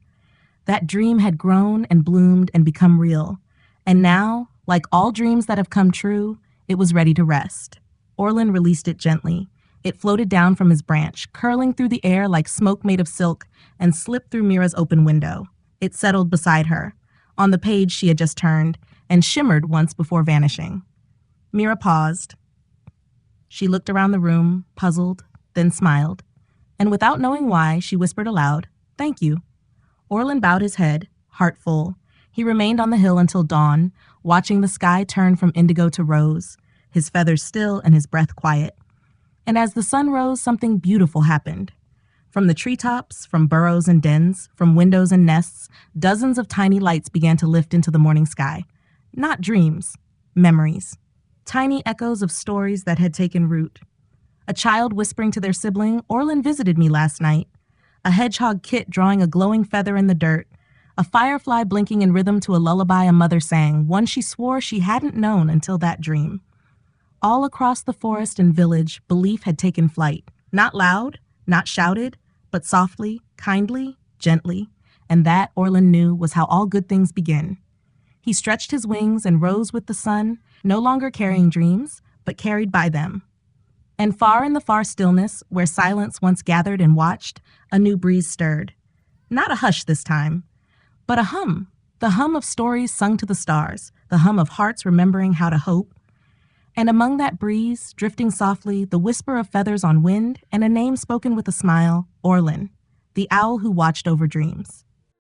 That dream had grown and bloomed and become real. And now, like all dreams that have come true, it was ready to rest. Orlin released it gently. It floated down from his branch, curling through the air like smoke made of silk, and slipped through Mira's open window. It settled beside her, on the page she had just turned, and shimmered once before vanishing. Mira paused. She looked around the room, puzzled, then smiled. And without knowing why, she whispered aloud, "Thank you." Orlin bowed his head, heart full. He remained on the hill until dawn, watching the sky turn from indigo to rose, his feathers still and his breath quiet. And as the sun rose, something beautiful happened. From the treetops, from burrows and dens, from windows and nests, dozens of tiny lights began to lift into the morning sky. Not dreams, memories. Tiny echoes of stories that had taken root. A child whispering to their sibling, "Orlin visited me last night." A hedgehog kit drawing a glowing feather in the dirt. A firefly blinking in rhythm to a lullaby a mother sang, one she swore she hadn't known until that dream. All across the forest and village, belief had taken flight. Not loud, not shouted, but softly, kindly, gently. And that, Orlin knew, was how all good things begin. He stretched his wings and rose with the sun, no longer carrying dreams, but carried by them. And far in the far stillness, where silence once gathered and watched, a new breeze stirred. Not a hush this time, but a hum, the hum of stories sung to the stars, the hum of hearts remembering how to hope. And among that breeze, drifting softly, the whisper of feathers on wind and a name spoken with a smile, Orlin, the owl who watched over dreams.